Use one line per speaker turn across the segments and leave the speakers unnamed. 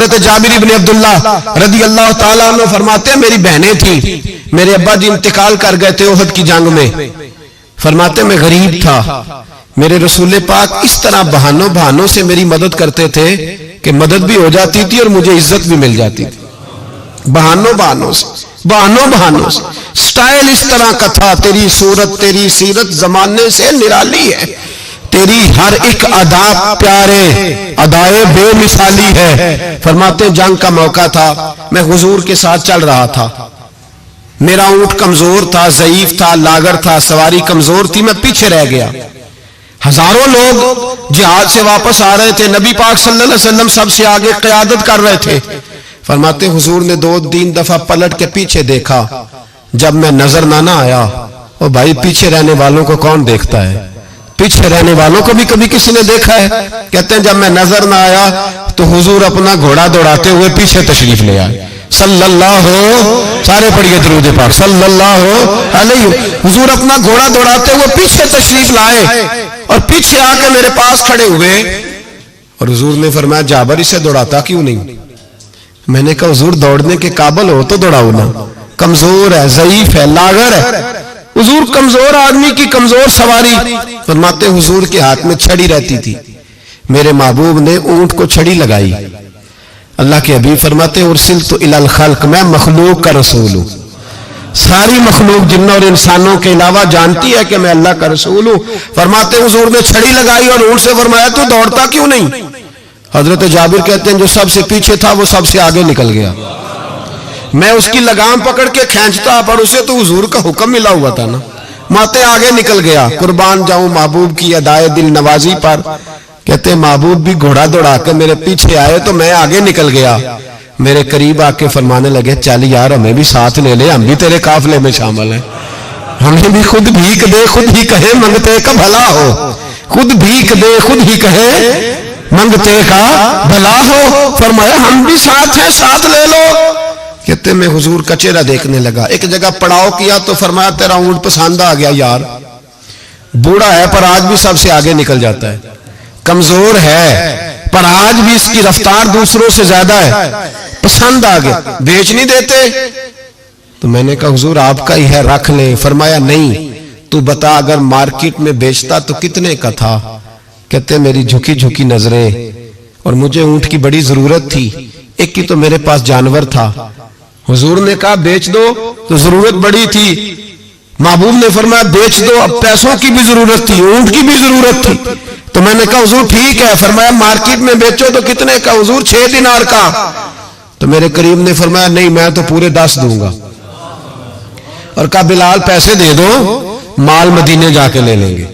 حضرت جابر بن عبداللہ رضی اللہ تعالیٰ عنہ فرماتے ہیں میری بہنیں تھیں، میرے ابا جی انتقال کر گئے تھے احد کی جنگ میں، فرماتے میں غریب تھا، میرے رسول پاک اس طرح بہانوں سے میری مدد کرتے تھے کہ مدد بھی ہو جاتی تھی اور مجھے عزت بھی مل جاتی تھی، بہانوں سے سٹائل اس طرح کا تھا، تیری صورت تیری سیرت زمانے سے نرالی ہے، تیری ہر ایک ادا پیارے ادائے بے مثالی ہے۔ فرماتے جنگ کا موقع تھا، میں حضور کے ساتھ چل رہا تھا، میرا اونٹ کمزور تھا، ضعیف تھا، لاغر تھا، سواری کمزور تھی، میں پیچھے رہ گیا۔ ہزاروں لوگ جہاد سے واپس آ رہے تھے، نبی پاک صلی اللہ علیہ وسلم سب سے آگے قیادت کر رہے تھے۔ فرماتے حضور نے 2-3 دفعہ پلٹ کے پیچھے دیکھا، جب میں نظر نہ آیا، او بھائی پیچھے رہنے والوں کو کون دیکھتا ہے؟ پیچھے رہنے والوں کو بھی کبھی کسی نے دیکھا ہے؟ کہتے ہیں جب میں نظر نہ آیا تو حضور اپنا گھوڑا دوڑاتے ہوئے پیچھے تشریف لے آئے، صلی اللہ سارے پڑھیے درود پاک صلی اللہ علیہ، حضور اپنا گھوڑا دوڑاتے ہوئے پیچھے تشریف لائے اور پیچھے آ کے میرے پاس کھڑے ہوئے، اور حضور نے فرمایا جابر اسے دوڑاتا کیوں نہیں؟ میں نے کہا حضور دوڑنے کے قابل ہو تو دوڑاؤ نا، کمزور ہے، ضعیف ہے، لاغر ہے۔ حضور کمزور آدمی کی کمزور سواری، فرماتے حضور کے ہاتھ میں چھڑی رہتی تھی، میرے محبوب نے اونٹ کو چھڑی لگائی، اللہ کے حبیب فرماتے ارسلت الی الخلق، میں مخلوق کا رسول ہوں، ساری مخلوق جنوں اور انسانوں کے علاوہ جانتی ہے کہ میں اللہ کا رسول ہوں۔ فرماتے حضور نے چھڑی لگائی اور اونٹ سے فرمایا تو دوڑتا کیوں نہیں؟ حضرت جابر کہتے ہیں جو سب سے پیچھے تھا وہ سب سے آگے نکل گیا، میں اس کی لگام پکڑ کے کھینچتا، پر اسے تو حضور کا حکم ملا ہوا تھا نا، ماتے آگے نکل گیا۔ قربان جاؤں محبوب کی ادائے دل نوازی پر، کہتے محبوب بھی گھوڑا دوڑا کے میرے پیچھے آئے تو میں آگے نکل گیا، میرے قریب آ کے فرمانے لگے چل یار ہمیں بھی ساتھ لے لے، ہم بھی تیرے قافلے میں شامل ہیں، ہمیں بھی خود بھیک دے خود ہی کہے منگتے کا بھلا ہو، خود بھیک دے خود ہی کہے منگتے کا بھلا ہو۔ فرمایا ہم بھی ساتھ ہیں، ساتھ لے لو۔ کہتے میں حضور کا چہرہ دیکھنے لگا، ایک جگہ پڑاؤ کیا تو فرمایا تیرا اونٹ پسند آ گیا یار، بوڑھا ہے پر آج بھی سب سے آگے نکل جاتا ہے، کمزور ہے پر آج بھی اس کی رفتار دوسروں سے زیادہ ہے، پسند آ گیا، بیچ نہیں دیتے؟ تو میں نے کہا حضور آپ کا ہی ہے رکھ لیں۔ فرمایا نہیں، تو بتا اگر مارکیٹ میں بیچتا تو کتنے کا تھا؟ کہتے میری جھکی جھکی نظریں، اور مجھے اونٹ کی بڑی ضرورت تھی، ایک کی تو میرے پاس جانور تھا، حضور نے کہا بیچ دو، تو ضرورت بڑی تھی، محبوب نے فرمایا بیچ دو، اب پیسوں کی بھی ضرورت تھی، اونٹ کی بھی ضرورت تھی، تو میں نے کہا حضور ٹھیک ہے۔ فرمایا مارکیٹ میں بیچو تو کتنے کا؟ حضور 6 دینار کا۔ تو میرے قریب نے فرمایا نہیں میں تو پورے 10 دوں گا، اور کہا بلال پیسے دے دو، مال مدینے جا کے لے لیں گے۔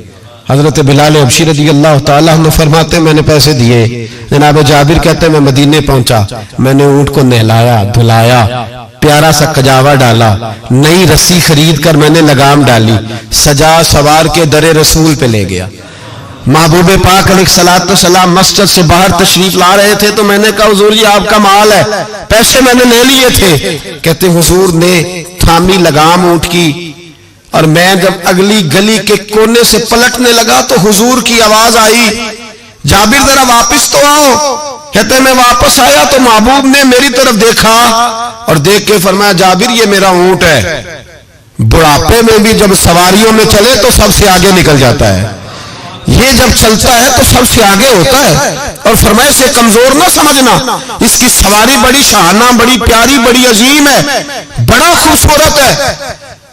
حضرت بلال حبشی رضی اللہ تعالیٰ عنہ فرماتے میں نے پیسے دیے، جناب جابر کہتے میں مدینے پہنچا، میں نے اونٹ کو نہلایا دھلایا، پیارا سا کجاوا ڈالا، نئی رسی خرید کر میں نے لگام ڈالی، سجا سوار کے در رسول پہ لے گیا۔ محبوب پاک علیہ الصلوۃ والسلام مسجد سے باہر تشریف لا رہے تھے تو میں نے کہا حضور یہ آپ کا مال ہے، پیسے میں نے لے لیے تھے۔ کہتے حضور نے تھامی لگام اونٹ کی، اور میں جب اگلی گلی کے کونے سے پلٹنے لگا تو حضور کی آواز آئی جابر ذرا واپس تو آؤ۔ کہتے میں واپس آیا تو محبوب نے میری طرف دیکھا اور دیکھ کے فرمایا جابر یہ میرا اونٹ ہے، بڑھاپے میں بھی جب سواریوں میں چلے تو سب سے آگے نکل جاتا ہے، یہ جب چلتا ہے تو سب سے آگے ہوتا ہے، اور فرمایا سے کمزور نہ سمجھنا، اس کی سواری بڑی شاہانہ بڑی پیاری بڑی عظیم ہے، بڑا خوبصورت ہے۔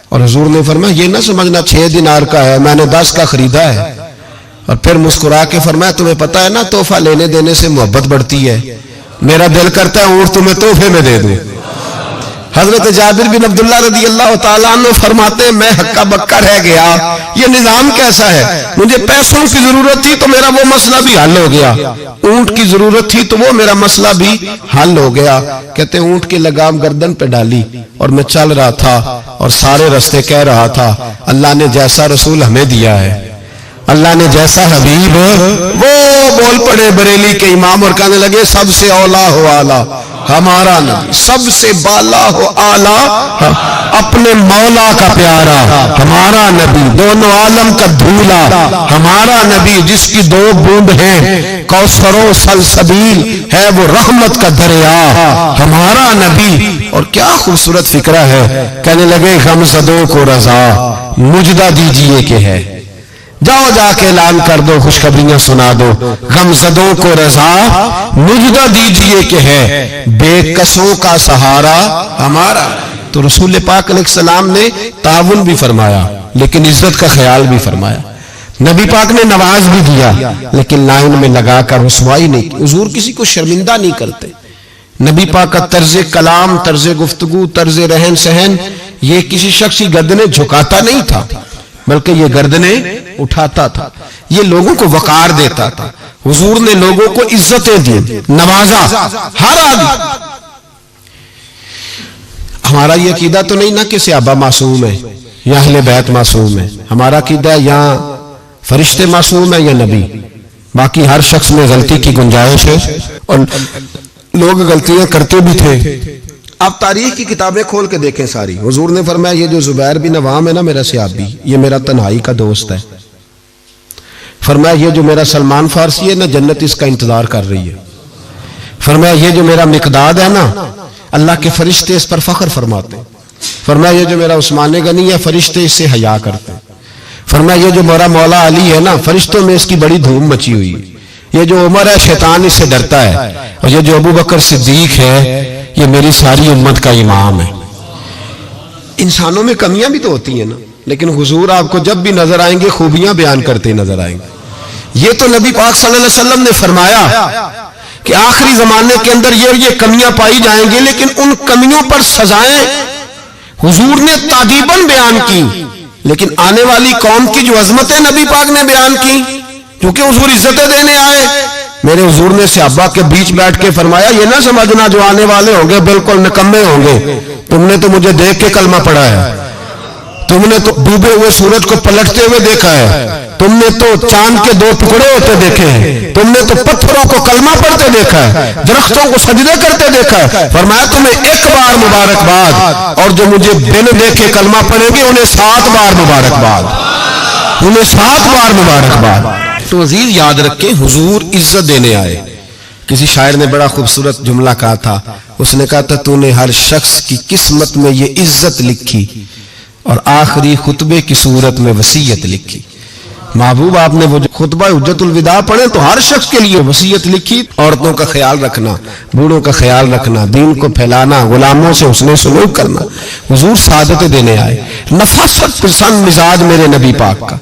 اور حضور نے فرمایا یہ نہ سمجھنا 6 دینار کا ہے، میں نے 10 کا خریدا ہے۔ اور پھر مسکرا کے فرمایا تمہیں پتہ ہے نا تحفہ لینے دینے سے محبت بڑھتی ہے، میرا دل کرتا ہے اونٹ تمہیں تحفے میں دے دوں۔ حضرت جابر بن عبداللہ رضی اللہ تعالیٰ عنہ فرماتے میں ہکا بکا رہ گیا، یہ نظام کیسا ہے؟ مجھے پیسوں کی ضرورت تھی تو میرا وہ مسئلہ بھی حل ہو گیا، اونٹ کی ضرورت تھی تو وہ میرا مسئلہ بھی حل ہو گیا۔ کہتے اونٹ کی لگام گردن پہ ڈالی اور میں چل رہا تھا اور سارے رستے کہہ رہا تھا اللہ نے جیسا رسول ہمیں دیا ہے، اللہ نے جیسا حبیب، وہ بول پڑے بریلی کے امام اور کہنے لگے سب سے اولا ہو آلہ ہمارا نبی، سب سے بالا ہو آلہ اپنے مولا کا پیارا ہمارا نبی، دونوں عالم کا دھولا ہمارا نبی، جس کی 2 بوند ہیں کوثر و سلسبیل ہے وہ رحمت کا دریا ہمارا نبی. اور کیا خوبصورت فکرہ ہے. کہنے لگے غمزدوں کو رضا مجدہ دیجئے کہ ہے. جاؤ جا کے اعلان کر دو, خوشخبریاں سنا دو. غمزدوں کو رضا مجدہ دیجئے کہ ہے بے کسوں کا سہارا ہمارا. تو رسول پاک علیہ السلام نے تعاون بھی فرمایا لیکن عزت کا خیال بھی فرمایا. نبی پاک نے نواز بھی دیا لیکن لائن میں لگا کر رسوائی نہیں کی. حضور کسی کو شرمندہ نہیں کرتے. نبی پاک کا طرز کلام, طرز گفتگو, طرز رہن سہن یہ کسی شخص کی گردنیں جھکاتا نہیں تھا بلکہ یہ گردنیں اٹھاتا تھا. یہ لوگوں کو وقار دیتا تھا. حضور نے لوگوں کو عزتیں دی, نوازا ہر آدمی. ہمارا یہ عقیدہ تو نہیں نا کہ صحابہ معصوم ہیں یا اہل بیت معصوم ہیں. ہمارا عقیدہ یا فرشتے معصوم ہیں یا نبی. باقی ہر شخص میں غلطی کی گنجائش ہے اور لوگ غلطیاں کرتے بھی تھے. آپ تاریخ کی کتابیں کھول کے دیکھیں ساری. حضور نے فرمایا یہ جو زبیر بن عوام ہے نا میرا صحابی, یہ میرا تنہائی کا دوست ہے. فرمایا یہ جو میرا سلمان فارسی ہے نا جنت اس کا انتظار کر رہی ہے. فرمایا یہ جو میرا مقداد ہے نا اللہ کے فرشتے اس پر فخر فرماتے ہیں. فرمایا یہ جو میرا عثمان غنی ہے فرشتے اس سے حیا کرتے ہیں. فرمایا یہ جو میرا مولا علی ہے نا فرشتوں میں اس کی بڑی دھوم مچی ہوئی ہے. یہ جو عمر ہے شیطان اس سے ڈرتا ہے. اور یہ جو ابو بکر صدیق ہے یہ میری ساری امت کا امام ہے. انسانوں میں کمیاں بھی تو ہوتی ہیں نا لیکن حضور آپ کو جب بھی نظر آئیں گے خوبیاں بیان کرتے نظر آئیں گے. یہ تو نبی پاک صلی اللہ علیہ وسلم نے فرمایا کہ آخری زمانے کے اندر یہ کمیاں پائی جائیں گی لیکن ان کمیوں پر سزائیں حضور نے تادیباً بیان کی. لیکن آنے والی قوم کی جو عظمتیں نبی پاک نے بیان کی کیونکہ حضور عزتیں دینے آئے. میرے حضور نے صحابہ کے بیچ بیٹھ کے فرمایا یہ نہ سمجھنا جو آنے والے ہوں گے بالکل نکمے ہوں گے. تم نے تو مجھے دیکھ کے کلمہ پڑھا ہے. تم نے تو ڈوبے ہوئے سورج کو پلٹتے ہوئے دیکھا ہے. تم نے تو چاند کے 2 ٹکڑے ہوتے دیکھے ہیں. تم نے تو پتھروں کو کلمہ پڑھتے دیکھا ہے, درختوں کو سجدے کرتے دیکھا ہے. فرمایا تمہیں ایک بار مبارکباد اور جو مجھے بن دیکھے کلمہ پڑھیں گے انہیں 7 بار مبارکباد, انہیں 7 بار مبارکباد. تو عزیز یاد رکھیں حضور عزت دینے آئے. کسی شاعر نے بڑا خوبصورت جملہ کہا تھا. اس نے کہا تھا تو نے ہر شخص کی قسمت میں یہ عزت لکھی اور آخری خطبے کی صورت میں وصیت لکھی. محبوب آپ نے وہ خطبہ حجت الوداع پڑھے تو ہر شخص کے لیے وصیت لکھی. عورتوں کا خیال رکھنا, بوڑھوں کا خیال رکھنا, دین کو پھیلانا, غلاموں سے حسن سلوک کرنا. حضور سعادت دینے آئے. نفاست پسند مزاج میرے نبی پاک کا.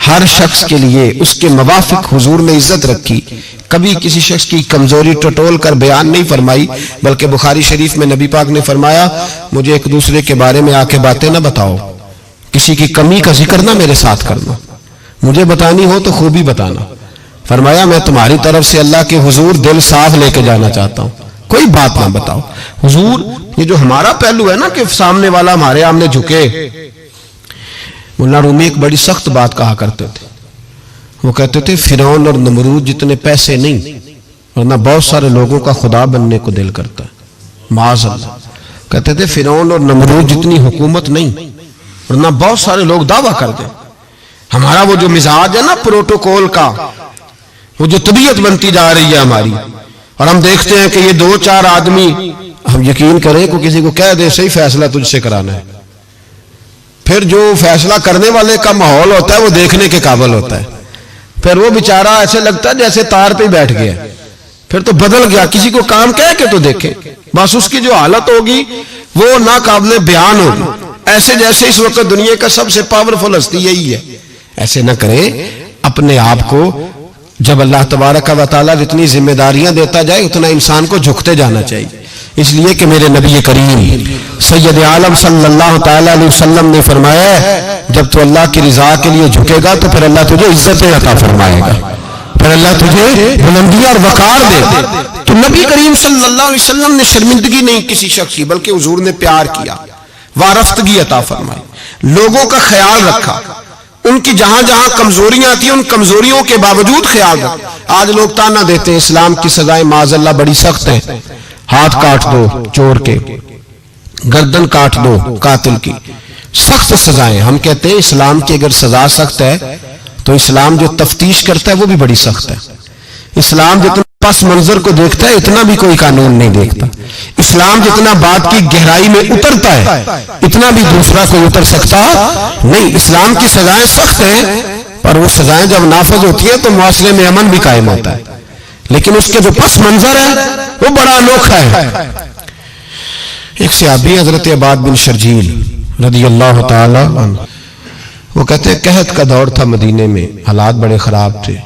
ہر شخص کے لیے اس کے موافق حضور نے عزت رکھی. کبھی کسی شخص کی کمزوری ٹٹول کر بیان نہیں فرمائی بلکہ بخاری شریف میں نبی پاک نے فرمایا مجھے ایک دوسرے کے بارے میں آ کے باتیں نہ بتاؤ, کسی کی کمی کا ذکر نہ میرے ساتھ کرنا, مجھے بتانی ہو تو خوبی بتانا. فرمایا میں تمہاری طرف سے اللہ کے حضور دل صاف لے کے جانا چاہتا ہوں, کوئی بات نہ بتاؤ. حضور یہ جو ہمارا پہلو ہے نا کہ سامنے والا ہمارے آمنے جھکے. مولانا رومی ایک بڑی سخت بات کہا کرتے تھے. وہ کہتے تھے فرعون اور نمرود جتنے پیسے نہیں ورنہ بہت سارے لوگوں کا خدا بننے کو دل کرتا ہے. معاذ اللہ. کہتے تھے فرعون اور نمرود جتنی حکومت نہیں ورنہ بہت سارے لوگ دعویٰ کر دیں. ہمارا وہ جو مزاج ہے نا پروٹوکول کا, وہ جو طبیعت بنتی جا رہی ہے ہماری, اور ہم دیکھتے ہیں کہ یہ 2-4 آدمی, ہم یقین کریں کہ کسی کو کہہ دے صحیح فیصلہ تجھ سے کرانا ہے, پھر جو فیصلہ کرنے والے کا ماحول ہوتا ہے وہ دیکھنے کے قابل ہوتا ہے. پھر وہ بیچارہ ایسے لگتا ہے جیسے تار پہ بیٹھ گیا, پھر تو بدل گیا. کسی کو کام کہہ کے تو دیکھے, بس اس کی جو حالت ہوگی وہ ناقابل بیان ہوگی, ایسے جیسے اس وقت دنیا کا سب سے پاورفل ہستی یہی ہے. ایسے نہ کریں. اپنے آپ کو جب اللہ تبارک و تعالیٰ جتنی ذمہ داریاں دیتا جائے اتنا انسان کو جھکتے جانا چاہیے. اس لیے کہ میرے نبی کریم سید عالم صلی اللہ تعالیٰ علیہ وسلم نے فرمایا جب تو اللہ کی رضا کے لیے جھکے گا تو پھر اللہ تجھے عزتیں عطا فرمائے گا, پھر اللہ تجھے بلندی اور وقار دے گا. تو نبی کریم صلی اللہ علیہ وسلم نے شرمندگی نہیں کسی شخص کی بلکہ حضور نے پیار کیا, وارفتگی عطا فرمائی, لوگوں کا خیال رکھا, ان کی جہاں جہاں کمزوریاں تھیں ان کمزوریوں کے باوجود خیال رکھا. آج لوگ تانا دیتے ہیں اسلام کی سزائیں معاذ اللہ بڑی سخت ہیں. ہاتھ کاٹ دو چور کے, گردن کاٹ دو قاتل کی, سخت سزائیں. ہم کہتے ہیں اسلام کی اگر سزا سخت ہے تو اسلام جو تفتیش کرتا ہے وہ بھی بڑی سخت ہے. اسلام جتنا پس منظر کو دیکھتا ہے اتنا بھی کوئی قانون نہیں دیکھتا. اسلام جتنا بات کی گہرائی میں اترتا ہے اتنا بھی دوسرا کوئی اتر سکتا نہیں. اسلام کی سزائیں سخت ہیں پر وہ سزائیں جب نافذ ہوتی ہیں تو معاشرے میں امن بھی قائم ہوتا ہے. لیکن اس کے جو پس منظر ہے وہ بڑا انوکھا ہے. ایک صحابی حضرت عباد بن شرجیل رضی اللہ تعالی عنہ، وہ کہتے ہیں قحط کا دور تھا مدینے میں، حالات بڑے خراب تھے،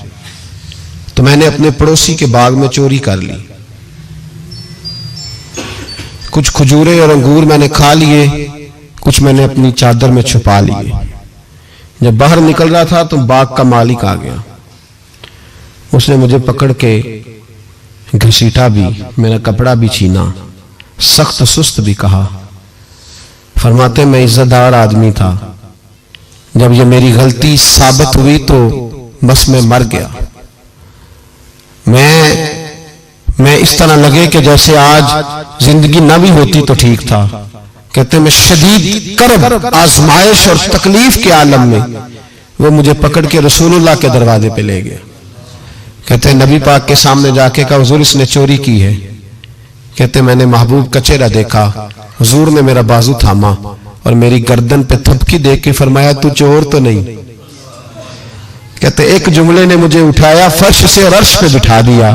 تو میں نے اپنے پڑوسی کے باغ میں چوری کر لی. کچھ کھجورے اور انگور میں نے کھا لیے، کچھ میں نے اپنی چادر میں چھپا لیے. جب باہر نکل رہا تھا تو باغ کا مالک آ گیا. اس نے مجھے پکڑ کے گھسیٹا بھی، میرا کپڑا بھی چھینا، سخت سست بھی کہا. فرماتے میں عزت دار آدمی تھا، جب یہ میری غلطی ثابت ہوئی تو بس میں مر گیا. میں اس طرح لگے کہ جیسے آج زندگی نہ بھی ہوتی تو ٹھیک تھا. کہتے ہیں میں شدید کرب، آزمائش اور تکلیف کے عالم میں وہ مجھے پکڑ کے رسول اللہ کے دروازے پہ لے گیا. کہتے ہیں نبی پاک کے سامنے جا کے کہا حضور اس نے چوری کی ہے. کہتے ہیں میں نے محبوب کا چہرہ دیکھا، حضور نے میرا بازو تھاما اور میری گردن پہ تھپکی دے کے فرمایا تو چور تو نہیں. کہتے ایک جملے نے مجھے اٹھایا، فرش سے اور عرش پہ بٹھا دیا.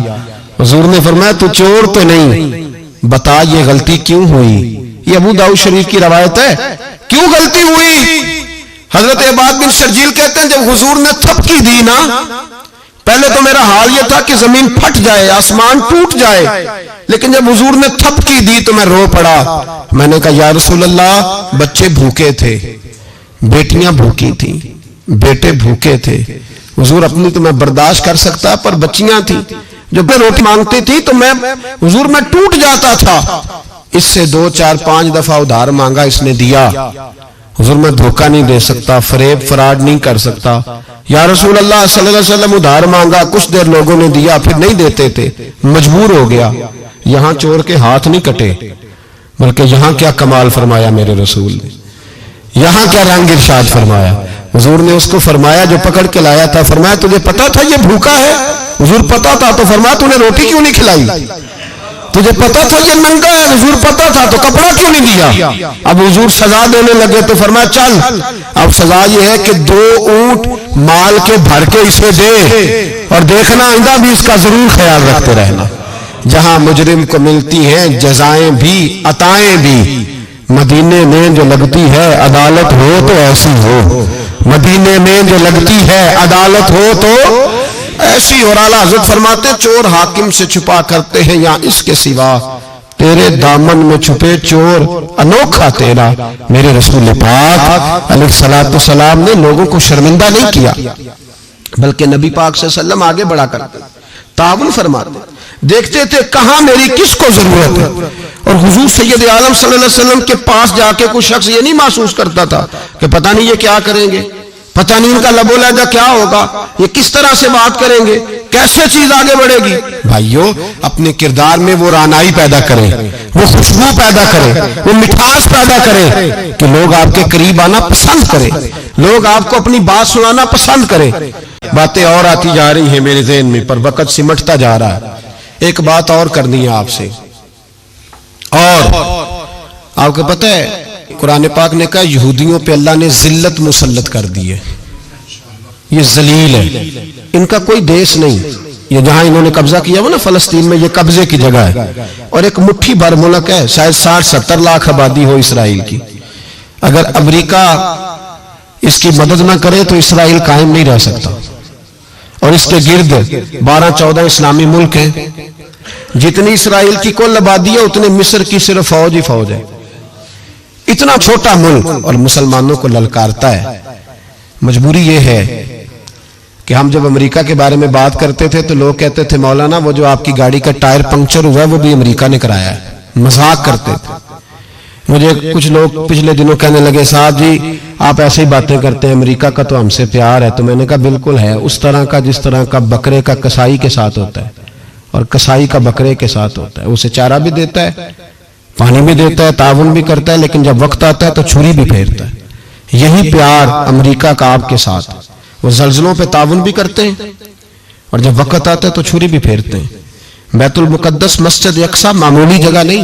حضور نے فرمایا تو چور تو نہیں، بتا یہ غلطی کیوں ہوئی. یہ ابو داؤد شریف کی روایت ہے. کیوں غلطی ہوئی؟ حضرت عباد بن شرجیل کہتے ہیں جب حضور نے تھپکی دی نا، پہلے تو میرا حال یہ تھا کہ زمین پھٹ جائے، آسمان ٹوٹ جائے، لیکن جب حضور نے تھپکی دی تو میں رو پڑا. میں نے کہا یا رسول اللہ بچے بھوکے تھے، بیٹیاں بھوکی تھیں، بیٹے بھوکے تھے. حضور اپنی تو میں برداشت کر سکتا پر بچیاں تھیں جو پہ روٹی مانگتی تھی تو میں حضور میں ٹوٹ جاتا تھا. اس سے 2 4 5 دفعہ ادھار مانگا، اس نے دیا. حضور میں دھوکہ نہیں دے سکتا، فریب فراڈ نہیں کر سکتا. یا رسول اللہ صلی اللہ علیہ وسلم ادھار مانگا، کچھ دیر لوگوں نے دیا، پھر نہیں دیتے تھے، مجبور ہو گیا. یہاں چور کے ہاتھ نہیں کٹے، بلکہ یہاں کیا کمال فرمایا میرے رسول نے، یہاں کیا رنگ ارشاد فرمایا. حضور نے اس کو فرمایا جو پکڑ کے لایا تھا، فرمایا تجھے پتا تھا یہ بھوکا ہے؟ حضور پتا تھا. تو فرمایا تو نے روٹی کیوں نہیں کھلائی؟ تجھے پتا تھا یہ ننگا ہے؟ حضور پتا تھا. تو کپڑا کیوں نہیں دیا؟ اب حضور سزا دینے لگے تو فرمایا چل اب سزا یہ ہے کہ 2 اونٹ مال کے بھر کے اسے دے، اور دیکھنا آئندہ بھی اس کا ضرور خیال رکھتے رہنا. جہاں مجرم کو ملتی ہیں جزائیں بھی عطائیں بھی، مدینے میں جو لگتی ہے عدالت ہو تو ایسی ہو، مدینے میں جو لگتی ہے عدالت ہو تو ایسی. اور اعلیٰ حضرت فرماتے چور حاکم سے چھپا کرتے ہیں یا اس کے سوا، تیرے دامن میں چھپے چور انوکھا تیرا. میرے رسول پاک علیہ الصلوۃ والسلام نے لوگوں کو شرمندہ نہیں کیا، بلکہ نبی پاک صلی اللہ علیہ وسلم آگے بڑھا کرتے تعاون فرماتے، دیکھتے تھے کہاں میری کس کو ضرورت ہے. اور حضور سید عالم صلی اللہ علیہ وسلم کے پاس جا کے کوئی شخص یہ نہیں محسوس کرتا تھا کہ پتہ نہیں یہ کیا کریں گے، پتہ نہیں ان کا لب و لہجہ کیا ہوگا، یہ کس طرح سے بات کریں گے، کیسے چیز آگے بڑھے گی. بھائیو اپنے کردار میں وہ رانائی پیدا کریں، وہ خوشبو پیدا کریں، وہ مٹھاس پیدا کریں کہ لوگ آپ کے قریب آنا پسند کریں، لوگ آپ کو اپنی بات سنانا پسند کریں. باتیں اور آتی جا رہی ہیں میرے ذہن میں پر وقت سمٹتا جا رہا ہے. ایک بات اور کرنی ہے آپ سے. اور آپ کو پتہ ہے قرآن پاک نے کہا یہودیوں پہ اللہ نے ذلت مسلط کر دی ہے، یہ ذلیل ہے، ان کا کوئی دیش نہیں. یہ جہاں انہوں نے قبضہ کیا وہ نا فلسطین میں، یہ قبضے کی جگہ ہے اور ایک مٹھی بھر ملک ہے، شاید 60-70 لاکھ آبادی ہو اسرائیل کی. اگر امریکہ اس کی مدد نہ کرے تو اسرائیل قائم نہیں رہ سکتا. اور اس کے گرد 12-14 اسلامی ملک ہیں. جتنی اسرائیل کی کل آبادی ہے اتنے مصر کی صرف فوج ہی فوج ہے. اتنا چھوٹا ملک اور مسلمانوں کو للکارتا ہے. مجبوری یہ ہے کہ ہم جب امریکہ کے بارے میں بات کرتے تھے تو لوگ کہتے تھے مولانا وہ جو آپ کی گاڑی کا ٹائر پنکچر ہوا ہے وہ بھی امریکہ نے کرایا ہے. مذاق کرتے تھے. مجھے کچھ لوگ پچھلے دنوں کہنے لگے صاحب جی آپ ایسے ہی باتیں کرتے ہیں، امریکہ کا تو ہم سے پیار ہے. تو میں نے کہا بالکل ہے، اس طرح کا جس طرح کا بکرے کا کسائی کے ساتھ ہوتا ہے اور کسائی کا بکرے کے ساتھ ہوتا ہے. اسے چارہ بھی دیتا ہے، پانی بھی دیتا ہے، تعاون بھی کرتا ہے، لیکن جب وقت آتا ہے تو چھری بھی پھیرتا ہے. یہی پیار امریکہ کا آپ کے ساتھ. وہ زلزلوں پہ تعاون بھی کرتے ہیں، اور جب وقت آتا ہے تو چھری بھی پھیرتے ہیں۔ بیت المقدس مسجد اقصی معمولی جگہ نہیں۔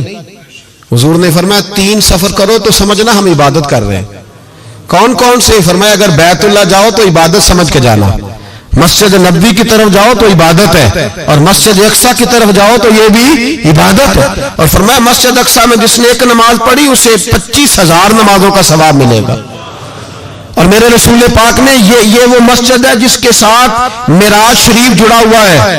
حضور نے فرمایا 3 سفر کرو تو سمجھنا ہم عبادت کر رہے ہیں۔ کون کون سے؟ فرمایا اگر بیت اللہ جاؤ تو عبادت سمجھ کے جانا، مسجد نبوی کی طرف جاؤ تو عبادت ہے، اور مسجد اقصی کی طرف جاؤ تو یہ بھی عبادت ہے۔ اور فرمایا مسجد اقصی میں جس نے ایک نماز پڑھی اسے 25,000 نمازوں کا ثواب ملے گا۔ اور میرے رسول پاک نے یہ وہ مسجد ہے جس کے ساتھ معراج شریف جڑا ہوا ہے۔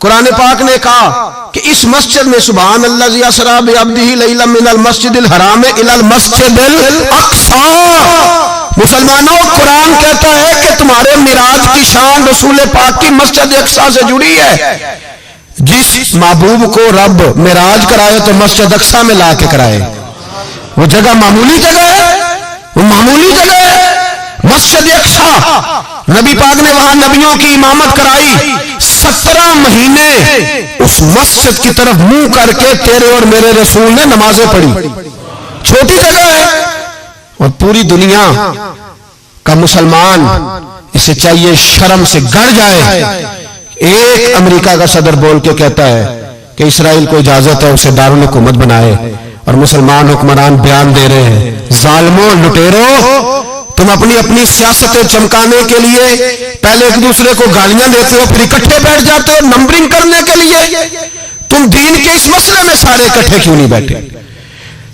قرآن پاک نے کہا کہ اس مسجد میں سبحان اللہ ذی اسریٰ بعبدہ لیلا من المسجد الحرام الی المسجد الاقصی۔ مسلمانوں، قرآن کہتا ہے کہ تمہارے معراج کی شان رسول پاک کی مسجد اقصی سے جڑی ہے۔ جس محبوب کو رب معراج کرائے تو مسجد اقصی میں لا کے کرائے۔ وہ جگہ معمولی جگہ ہے، وہ معمولی جگہ ہے مسجد اقصی۔ نبی پاک نے وہاں نبیوں کی امامت کرائی، 17 مہینے اس مسجد کی طرف منہ کر کے تیرے اور میرے رسول نے نمازیں پڑھی۔ چھوٹی جگہ ہے، اور پوری دنیا کا مسلمان اسے چاہیے شرم سے گڑ جائے۔ ایک امریکہ کا صدر بول کے کہتا ہے کہ اسرائیل کو اجازت ہے اسے دارالحکومت بنائے، اور مسلمان حکمران بیان دے رہے ہیں ظالموں، لٹیروں، تم اپنی سیاستیں چمکانے کے لیے پہلے ایک دوسرے کو گالیاں دیتے ہو، پھر اکٹھے بیٹھ جاتے ہو نمبرنگ کرنے کے لیے۔ تم دین کے اس مسئلے میں سارے اکٹھے کیوں نہیں بیٹھے؟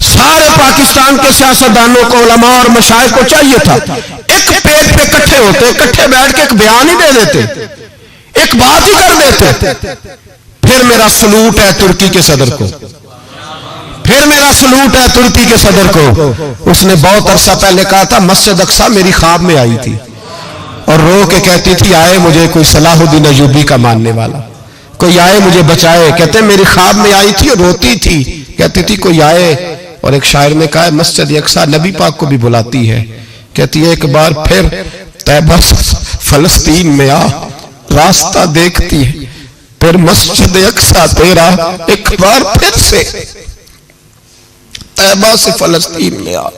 سارے پاکستان کے سیاستدانوں کو، علماء اور مشائخ کو چاہیے تھا ایک پیٹ پہ اکٹھے ہوتے، اکٹھے بیٹھ کے ایک بیان ہی دے دیتے، ایک بات ہی کر دیتے۔ پھر میرا سلوٹ ہے ترکی کے صدر کو، پھر میرا سلوٹ ہے ترکی کے صدر کو۔ اس نے بہت عرصہ پہلے کہا تھا مسجد اقصی میری خواب میں آئی تھی، اور رو کے کہتی تھی آئے مجھے کوئی صلاح الدین ایوبی کا ماننے والا، کوئی آئے مجھے بچائے۔ کہتے میری خواب میں آئی تھی اور روتی تھی، کہتی تھی کوئی آئے۔ اور ایک شاعر نے کہا مسجد اقصی نبی پاک کو بھی بلاتی ہے، کہتی ہے ایک بار پھر طیبہ فلسطین میں آ، راستہ دیکھتی ہے پھر مسجد اقصی تیرا، ایک بار پھر سے طیبہ سے فلسطین میں آ،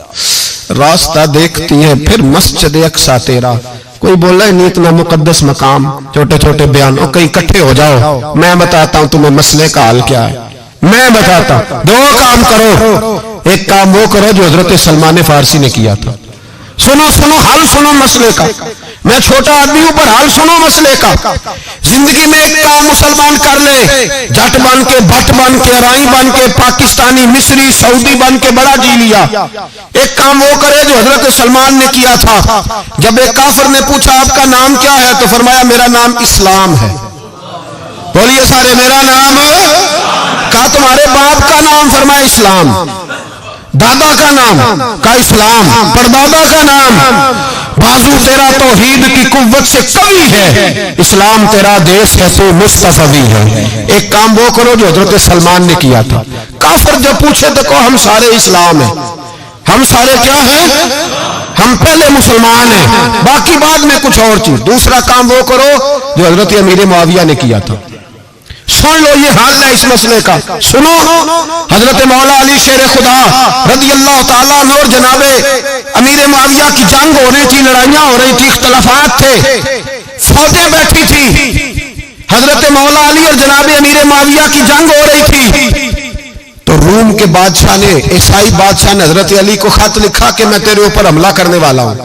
راستہ دیکھتی ہے پھر مسجد اقصی تیرا۔ کوئی بول رہا ہے نہیں اتنا مقدس مقام، چھوٹے چھوٹے بیان، اور کہیں اکٹھے ہو جاؤ، میں بتاتا ہوں تمہیں مسئلے کا حل کیا ہے، میں بتاتا ہوں۔ 2 کام کرو، ایک کام وہ کرو جو حضرت سلمان فارسی نے کیا تھا، سنو حل سنو مسئلے کا۔ میں چھوٹا آدمی ہوں پر حل سنو مسئلے کا۔ زندگی میں ایک کام مسلمان کر لے، جٹ بن کے، بھٹ بن کے، رائی بن کے، پاکستانی، مصری، سعودی بن کے بڑا جی لیا۔ ایک کام وہ کرے جو حضرت سلمان نے کیا تھا۔ جب ایک کافر نے پوچھا آپ کا نام کیا ہے تو فرمایا میرا نام اسلام ہے۔ بولیے سارے میرا نام، کہا تمہارے باپ کا نام؟ فرمایا اسلام۔ دادا کا نام؟ کہا اسلام۔ پردادا کا نام؟ بازو تیرا توحید کی قوت سے قوی ہے، اسلام تیرا دیش ہے تو مصطفی ہے۔ ایک کام وہ کرو جو حضرت سلمان نے کیا تھا۔ کافر جب پوچھے تو کہو ہم سارے اسلام ہیں، ہم سارے کیا ہیں؟ ہم پہلے مسلمان ہیں، باقی بعد میں کچھ اور چیز۔ دوسرا کام وہ کرو جو حضرت امیر معاویہ نے کیا تھا۔ سن لو یہ حال ہے اس مسئلے کا، سنو۔ حضرت مولا علی شیر خدا رضی اللہ تعالیٰ عنہ اور جناب امیر معاویہ کی جنگ ہو رہی تھی، لڑائیاں ہو رہی تھی، اختلافات تھے، فوجیں بیٹھی تھی۔ حضرت مولا علی اور جناب امیر معاویہ کی جنگ ہو رہی تھی، تو روم کے بادشاہ نے، عیسائی بادشاہ نے حضرت علی کو خط لکھا کہ میں تیرے اوپر حملہ کرنے والا ہوں۔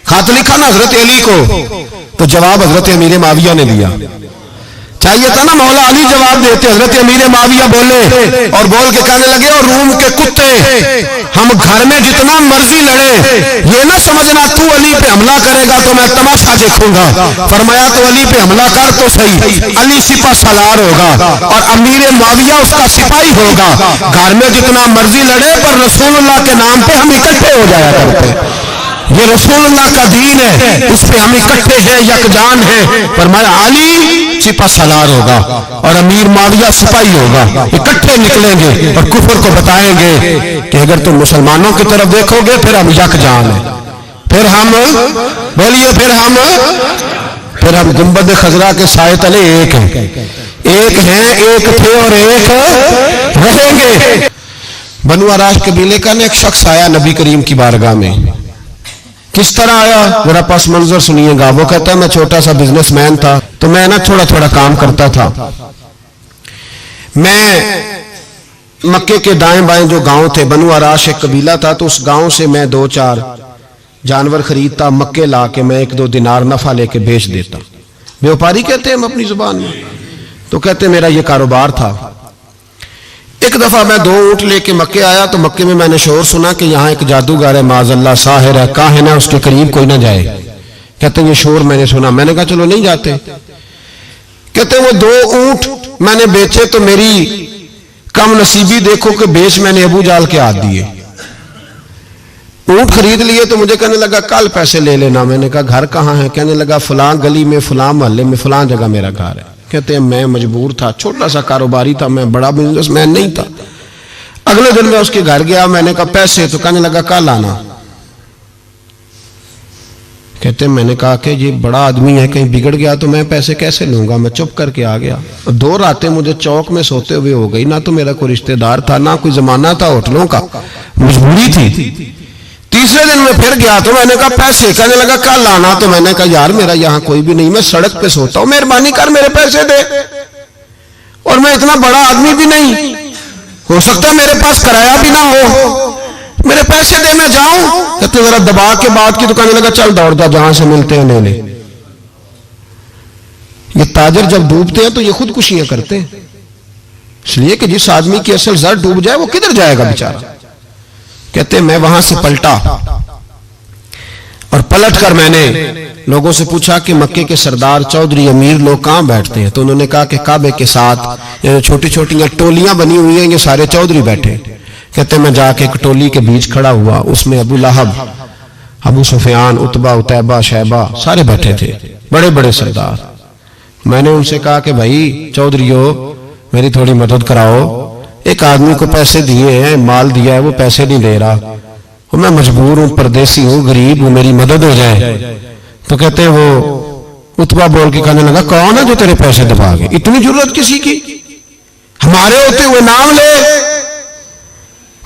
خط لکھا نا حضرت علی کو، تو جواب حضرت امیر معاویہ نے دیا۔ چاہیے تھا نا مولا علی جواب دیتے، حضرت امیر معاویہ بولے اور بول کے کہنے لگے اور روم کے کتے، ہم گھر میں جتنا مرضی لڑے، یہ نہ سمجھنا تو علی پہ حملہ کرے گا تو میں تماشا دیکھوں گا۔ فرمایا تو علی پہ حملہ کر تو صحیح، علی سپہ سالار ہوگا اور امیر معاویہ اس کا سپاہی ہوگا۔ گھر میں جتنا مرضی لڑے پر رسول اللہ کے نام پہ ہم اکٹھے ہو جایا کرتے، یہ رسول اللہ کا دین ہے، اس پہ ہم اکٹھے ہیں، یکجان ہیں۔ فرمایا علی سپہ سالار ہوگا اور امیر معاویہ سپاہی ہوگا، اکٹھے نکلیں گے اور کفر کو بتائیں گے کہ اگر تم مسلمانوں کی طرف دیکھو گے پھر ہم یکجان ہیں، پھر ہم بولیے پھر ہم گنبد خضرا کے سائے تلے ایک ہیں، ایک ہیں، ایک تھے اور ایک رہیں گے۔ بنو عراش قبیلے کا ایک شخص آیا نبی کریم کی بارگاہ میں۔ کس طرح آیا ذرا پس منظر سنیے گا۔ وہ کہتا ہے میں چھوٹا سا بزنس مین تھا، تو میں نا تھوڑا تھوڑا کام کرتا تھا. میں مکے کے دائیں بائیں جو گاؤں تھے، بنو آراش ایک قبیلہ تھا، تو اس گاؤں سے میں 2-4 جانور خریدتا، مکے لا کے میں 1-2 دینار نفع لے کے بیچ دیتا. بیوپاری کہتے ہیں ہم اپنی زبان میں، تو کہتے میرا یہ کاروبار تھا. ایک دفعہ میں 2 اونٹ لے کے مکے آیا تو مکے میں نے شور سنا کہ یہاں ایک جادوگر ہے، معاذ اللہ ساحر ہے، کاہن ہے، اس کے قریب کوئی نہ جائے. کہتے یہ شور میں نے سنا. میں نے کہا چلو نہیں جاتے. کہتے وہ 2 اونٹ میں نے بیچے تو میری کم نصیبی دیکھو کہ بیچ میں نے ابو جال کے ہاتھ دیے. اونٹ خرید لیے تو مجھے کہنے لگا کل پیسے لے لینا. میں نے کہا گھر کہاں ہے؟ کہنے لگا فلاں گلی میں، فلاں محلے میں، فلاں جگہ میرا گھر ہے. کہتے ہیں میں مجبور تھا، چھوٹا سا کاروباری تھا، میں بڑا بزنس مین نہیں تھا. اگلے دن میں اس کے گھر گیا. میں نے کہا پیسے؟ تو کہنے لگا کل آنا. کہتے ہیں میں نے کہا کہ یہ بڑا آدمی ہے، کہیں بگڑ گیا تو میں پیسے کیسے لوں گا. میں چپ کر کے آ گیا. 2 راتیں مجھے چوک میں سوتے ہوئے ہو گئی. نہ تو میرا کوئی رشتہ دار تھا، نہ کوئی زمانہ تھا ہوٹلوں کا، مجبوری تھی. تیسرے دن میں پھر گیا تو میں نے کہا پیسے؟ کہنے لگا کل آنا. تو میں نے کہا یار میرا یہاں کوئی بھی نہیں، میں سڑک پہ سوتا ہوں، مہربانی کر میرے پیسے دے. اور میں اتنا بڑا آدمی بھی نہیں، ہو سکتا میرے پاس کرایہ بھی نہ ہو، میرے پیسے دے میں جاؤں. کہتے ذرا دبا کے بات کی تو کہنے لگا چل دوڑ جا، جہاں سے ملتے ہیں لے لے. یہ تاجر جب ڈوبتے ہیں تو یہ خودکشیاں کرتے ہیں، اس لیے کہ جس آدمی کی اصل زر ڈوب جائے وہ کدھر جائے گا بیچارہ. کہتے ہیں میں وہاں سے پلٹا اور پلٹ کر میں نے لوگوں سے پوچھا کہ مکے کے سردار چودھری امیر لوگ کہاں بیٹھتے ہیں. تو انہوں نے کہا کہ کعبے کے ساتھ چھوٹی چھوٹی ٹولیاں بنی ہوئی ہیں، یہ سارے چودھری بیٹھے. کہتے ہیں میں جا کے ایک ٹولی کے بیچ کھڑا ہوا، اس میں ابو لہب، ابو سفیان، عتبہ، عتیبہ، شیبہ سارے بیٹھے تھے، بڑے بڑے سردار. میں نے ان سے کہا کہ بھائی چودھریو میری تھوڑی مدد کراؤ، ایک آدمی کو پیسے دیے ہیں، مال دیا ہے، وہ پیسے نہیں دے رہا، میں مجبور ہوں، پردیسی ہوں، غریب ہوں، میری مدد ہو جائے. تو کہتے ہیں وہ عتبہ بول کے کہنے لگا کون ہے جو تیرے پیسے دبا گئے؟ اتنی ضرورت کسی کی؟ ہمارے ہوتے ہوئے نام لے.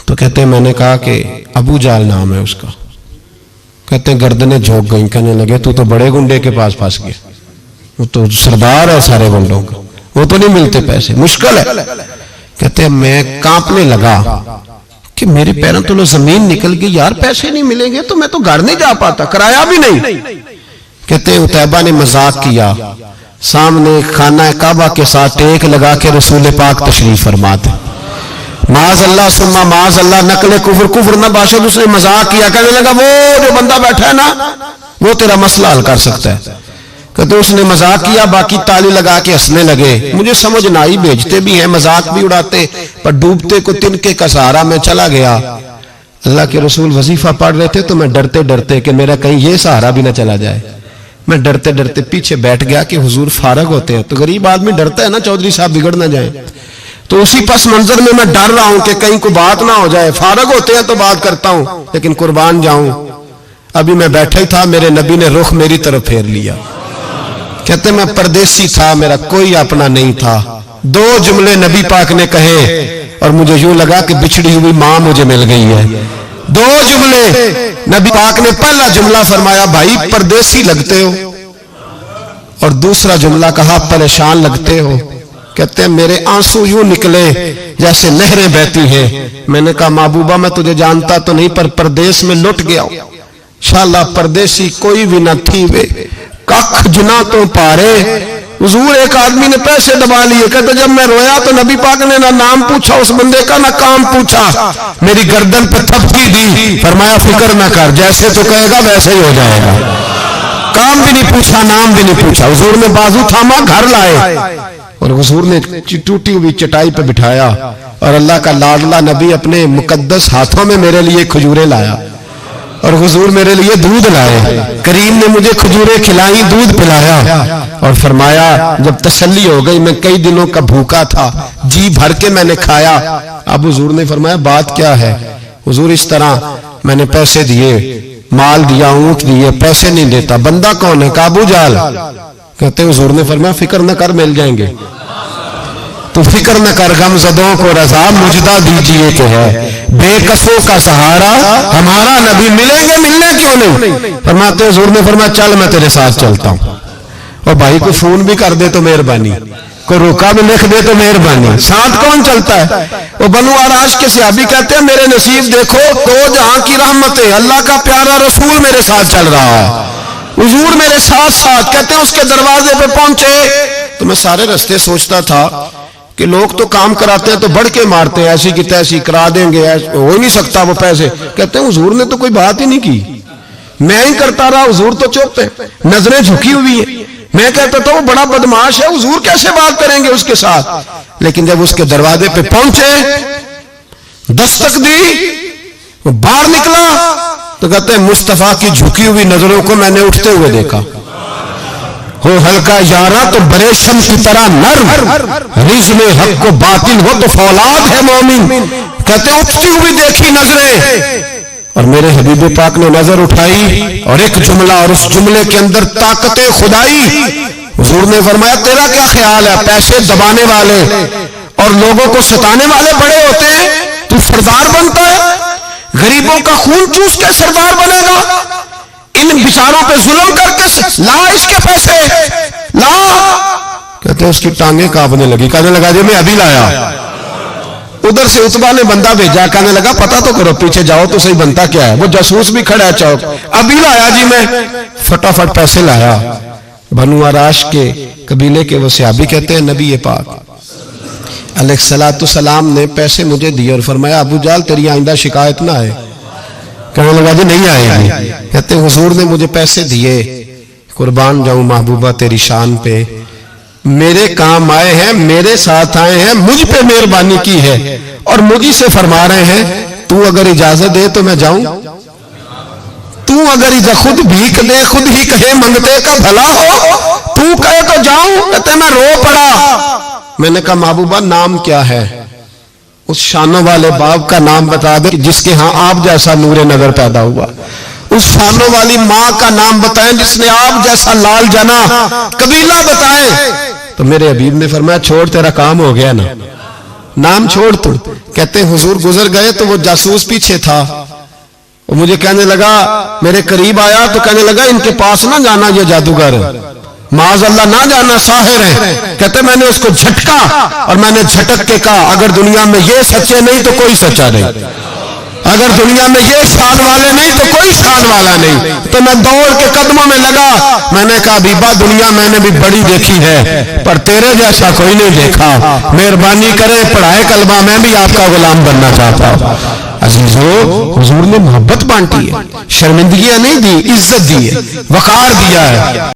تو کہتے ہیں میں نے کہا کہ ابو جال نام ہے اس کا. کہتے ہیں گردنیں جھوک گئیں. کہنے لگے تو بڑے گنڈے کے پاس پھنس گیا، وہ تو سردار ہے سارے گنڈوں کا، وہ تو نہیں ملتے پیسے، مشکل ہے. کہتے ہیں میں کانپنے لگا کہ میرے پیروں تو زمین نکل گئی، یار پیسے نہیں ملیں گے تو میں تو گھر نہیں جا پاتا، کرایہ بھی نہیں. کہتے ہیں عتیبہ نے مذاق کیا، سامنے خانہ کعبہ کے ساتھ ٹیک لگا کے رسول پاک تشریف فرماتے، معاذ اللہ ثم معاذ اللہ نقل کفر نہ باشد. اس نے مذاق کیا، کہنے لگا وہ جو بندہ بیٹھا ہے نا وہ تیرا مسئلہ حل کر سکتا ہے. کہتے اس نے مذاق کیا، باقی تالی لگا کے ہنسنے لگے. مجھے سمجھ نہ آئی، بھیجتے بھی ہیں، مذاق بھی اڑاتے، پر ڈوبتے کو تنکے کا سہارا میں چلا گیا. اللہ کے رسول وظیفہ پڑھ رہے تھے تو میں ڈرتے ڈرتے کہ میرا کہیں یہ سہارا بھی نہ چلا جائے، میں ڈرتے ڈرتے پیچھے بیٹھ گیا کہ حضور فارغ ہوتے ہیں. تو غریب آدمی ڈرتا ہے نا چودھری صاحب بگڑ نہ جائیں. تو اسی پس منظر میں میں ڈر رہا ہوں کہ کہیں کوئی بات نہ ہو جائے. فارغ ہوتے ہیں تو بات کرتا ہوں لیکن قربان جاؤں. ابھی میں بیٹھا ہی تھا، میرے نبی نے رخ میری طرف پھیر لیا. کہتے میں پردیسی تھا، میرا کوئی اپنا نہیں تھا. 2 جملے نبی پاک نے کہے اور مجھے یوں لگا کہ بچھڑی ہوئی ماں مجھے مل گئی ہے. 2 جملے نبی پاک نے. پہلا جملہ فرمایا بھائی پردیسی لگتے ہو، اور دوسرا جملہ کہا پریشان لگتے ہو. کہتے ہیں میرے آنسو یوں نکلے جیسے نہریں بہتی ہیں. میں نے کہا محبوبہ میں تجھے جانتا تو نہیں، پر پردیس میں لٹ گیا ہوں. انشاءاللہ پردیسی کوئی بھی نہ تھی وے کخ جنا تو پارے. حضور ایک آدمی نے پیسے دبا لیے. کہتے جب میں رویا تو نبی پاک نے نہ نام پوچھا اس بندے کا، نہ کام پوچھا، میری گردن پہ تھپکی دی، فرمایا فکر نہ کر، جیسے تو کہے گا ویسے ہی ہو جائے گا. کام بھی نہیں پوچھا، نام بھی نہیں پوچھا. حضور نے بازو تھاما، گھر لائے اور حضور نے ٹوٹی ہوئی چٹائی پہ بٹھایا اور اللہ کا لاڈلا نبی اپنے مقدس ہاتھوں میں میرے لیے کھجورے لایا اور حضور میرے لیے دودھ لائے. کریم نے مجھے کھجورے کھلائی، دودھ پلایا اور فرمایا جب تسلی ہو گئی، میں کئی دنوں کا بھوکا تھا، جی بھر کے میں نے کھایا. اب حضور نے فرمایا بات کیا ہے؟ حضور اس طرح میں نے پیسے دیے، مال دیا، اونٹ دیے، پیسے نہیں دیتا. بندہ کون ہے؟ ابو جال. کہتے حضور نے فرمایا فکر نہ کر، مل جائیں گے. تو فکر نہ کر، غم زدوں کو رضا مجدہ دیجئے کہ ہے، بے کسوں کا سہارا ہمارا نبی. ملیں گے، ملنے کیوں نہیں؟ فرماتے حضور نے فرمایا چل میں تیرے ساتھ چلتا ہوں. اور بھائی کو فون بھی کر دے تو مہربانی, کوئی روکا بھی لکھ دے تو مہربانی. ساتھ کون چلتا ہے؟ وہ بنو آراش کے صحابی کہتے ہیں میرے نصیب دیکھو, دو جہاں کی رحمتیں, اللہ کا پیارا رسول میرے ساتھ چل رہا ہے, حضور میرے ساتھ ساتھ. کہتے ہیں اس کے دروازے پہ پہنچے تو میں سارے رستے سوچتا تھا کہ لوگ تو کام کراتے ہیں تو بڑھ کے مارتے ہیں, ایسی کی تیسی کرا دیں گے, ہو ہی نہیں سکتا وہ پیسے. کہتے ہیں حضور نے تو کوئی بات ہی نہیں کی, میں ہی کرتا رہا, حضور تو چپ ہے, نظریں جھکی ہوئی ہیں. میں کہتا تھا وہ بڑا بدماش ہے, حضور کیسے بات کریں گے اس کے ساتھ. لیکن جب اس کے دروازے پہ پہنچے, دستک دی, وہ باہر نکلا تو کہتے ہیں مصطفیٰ کی جھکی ہوئی نظروں کو میں نے اٹھتے ہوئے دیکھا. ہو ہلکا یارا تو بریشم کی طرح نرم, رزم حق کو باطل ہو تو فولاد ہے مومن. کہتے ہیں اٹھتی ہوئی دیکھی نظریں, اور میرے حبیب پاک نے نظر اٹھائی اور ایک جملہ, اور اس جملے کے اندر طاقت خدائی. حضور نے فرمایا تیرا کیا خیال ہے, پیسے دبانے والے اور لوگوں کو ستانے والے بڑے ہوتے ہیں, تو سردار بنتا ہے, غریبوں کا خون چوس کے سردار بنے گا, ان بیچاروں پہ ظلم کر کے لا اس کے پیسے لا. کہتے ہیں اس کی ٹانگیں کانپنے لگی, کہنے لگا جی میں ابھی لایا. ادھر سے عتبہ نے بندہ بھیجا, کہنے لگا پتا تو کرو, پیچھے جاؤ تو صحیح بنتا کیا ہے. وہ جاسوس بھی کھڑا ہے چوک, ابھی لایا جی میں, فٹافٹ پیسے لایا. بنو آراش کے قبیلے کے وہ صحابی کہتے ہیں نبی پاک علیہ الصلوۃ والسلام نے پیسے مجھے دیے اور فرمایا ابو جال تیری آئندہ شکایت نہ آئے. کہنے لگا جی نہیں آئے گی. کہتے ہیں حضور نے مجھے پیسے دیے, قربان جاؤں محبوبہ تیری شان پہ, میرے کام آئے ہیں, میرے ساتھ آئے ہیں, مجھ پہ مہربانی کی ہے, اور مجھ سے فرما رہے ہیں تو اگر اجازت دے تو میں جاؤں, تو اگر خود بھیک دے, خود ہی کہے منگتے کا بھلا ہو, تو کہے تو جاؤں. کہتے میں رو پڑا. میں نے کہا محبوبہ نام کیا ہے؟ اس شانوں والے باپ کا نام بتا دے جس کے ہاں آپ جیسا نور نظر پیدا ہوا. اس شانوں والی ماں کا نام بتائیں جس نے آپ جیسا لال جنا. قبیلہ بتائیں. تو میرے حبیب نے فرمایا چھوڑ, تیرا کام ہو گیا نا, نام چھوڑ تو. کہتے ہیں حضور گزر گئے تو وہ جاسوس پیچھے تھا, وہ مجھے کہنے لگا, میرے قریب آیا تو کہنے لگا ان کے پاس نہ جانا, یہ جادوگر معاذ اللہ نہ جانا, ساحر ہے. کہتے میں نے اس کو جھٹکا اور میں نے جھٹک کے کہا اگر دنیا میں یہ سچے نہیں تو کوئی سچا نہیں, اگر دنیا میں یہ شان والے نہیں تو کوئی شان والا نہیں. تو میں دوڑ کے قدموں میں لگا, میں نے کہا بیبا دنیا میں نے بھی بڑی دیکھی ہے پر تیرے جیسا کوئی نہیں دیکھا, مہربانی کرے پڑھائے کلمہ, میں بھی آپ کا غلام بننا چاہتا ہوں. عزیزو حضور نے محبت بانٹی ہے, شرمندگیاں نہیں دی, عزت دی ہے, وقار دیا ہے.